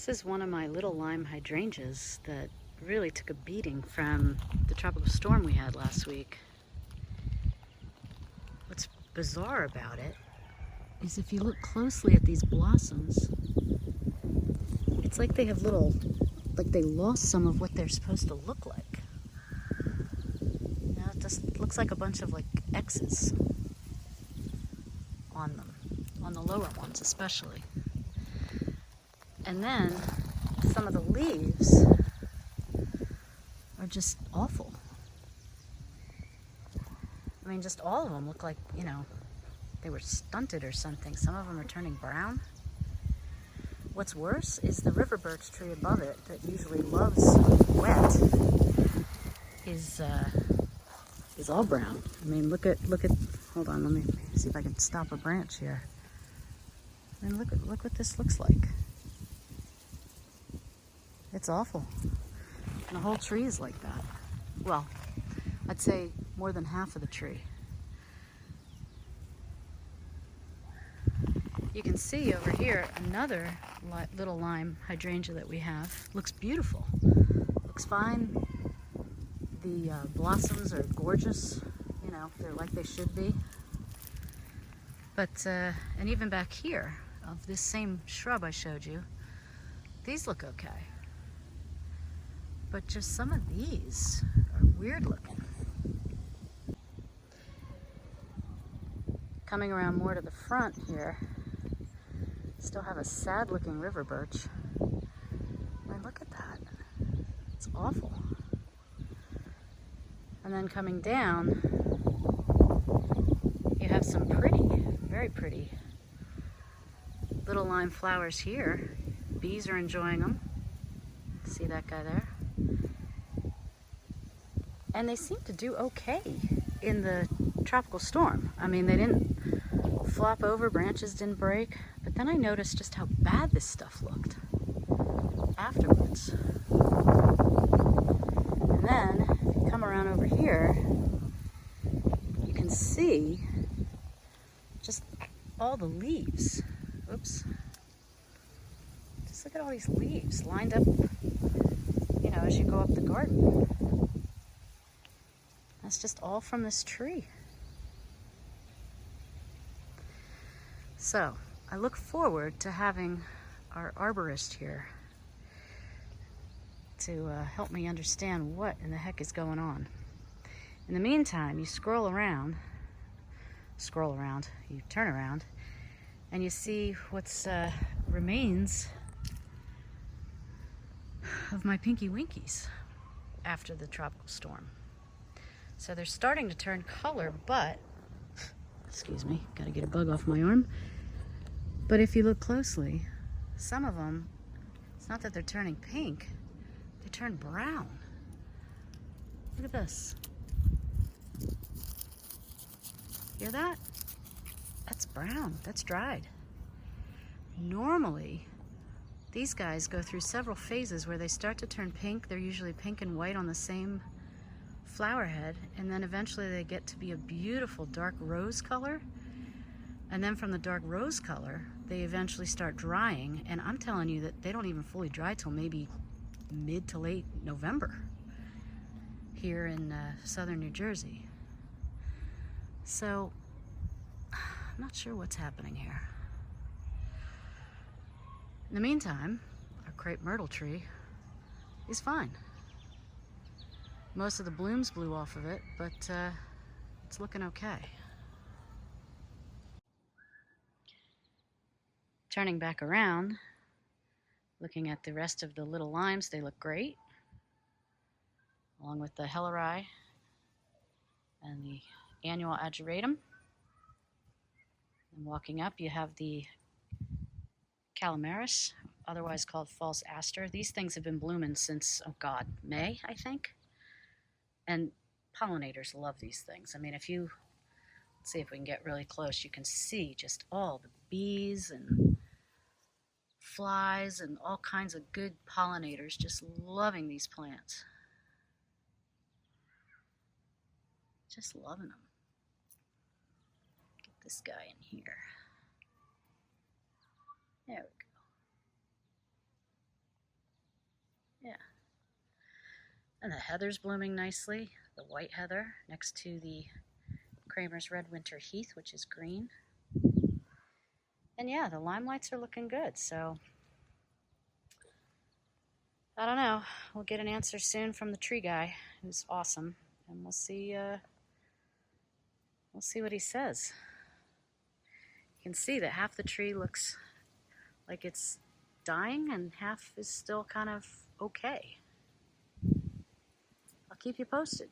This is one of my little lime hydrangeas that really took a beating from the tropical storm we had last week. What's bizarre about it is if you look closely at these blossoms, it's like they have they lost some of what they're supposed to look like. It just looks like a bunch of X's on them, on the lower ones especially. And then some of the leaves are just awful. I mean, just all of them look like, they were stunted or something. Some of them are turning brown. What's worse is the river birch tree above it that usually loves wet is all brown. I mean, look at, hold on, let me see if I can stop a branch here. I mean, look what this looks like. It's awful. And the whole tree is like that. Well, I'd say more than half of the tree. You can see over here another little lime hydrangea that we have. Looks beautiful. Looks fine. The blossoms are gorgeous. They're like they should be. But, and even back here of this same shrub I showed you, these look okay. But just some of these are weird looking. Coming around more to the front here, still have a sad looking river birch. I mean, look at that. It's awful. And then coming down, you have some pretty, very pretty little lime flowers here. Bees are enjoying them. See that guy there? And they seem to do okay in the tropical storm. I mean, they didn't flop over, branches didn't break, but then I noticed just how bad this stuff looked afterwards. And then, if you come around over here, you can see just all the leaves. Oops. Just look at all these leaves lined up, as you go up the garden. That's just all from this tree. So, I look forward to having our arborist here to help me understand what in the heck is going on. In the meantime, you scroll around, you turn around, and you see what's remains of my pinky winkies after the tropical storm. So they're starting to turn color, but, excuse me, gotta get a bug off my arm. But if you look closely, some of them, it's not that they're turning pink, they turn brown. Look at this. Hear that? That's brown, that's dried. Normally, these guys go through several phases where they start to turn pink. They're usually pink and white on the same flower head, and then eventually they get to be a beautiful dark rose color. And then from the dark rose color, they eventually start drying, and I'm telling you that they don't even fully dry till maybe mid to late November here in southern New Jersey. So, I'm not sure what's happening here. In the meantime, our crepe myrtle tree is fine. Most of the blooms blew off of it, but it's looking okay. Turning back around, looking at the rest of the little limes, they look great, along with the hellerii and the annual ageratum. And walking up, you have the calamaris, otherwise called false aster. These things have been blooming since, oh God, May, I think. And pollinators love these things. I mean, let's see if we can get really close, you can see just all the bees and flies and all kinds of good pollinators just loving these plants. Just loving them. Get this guy in here. There we go. And the heather's blooming nicely, the white heather next to the Kramer's Red Winter Heath, which is green. And yeah, the limelights are looking good, so I don't know. We'll get an answer soon from the tree guy, who's awesome, and we'll see what he says. You can see that half the tree looks like it's dying and half is still kind of okay. I'll keep you posted.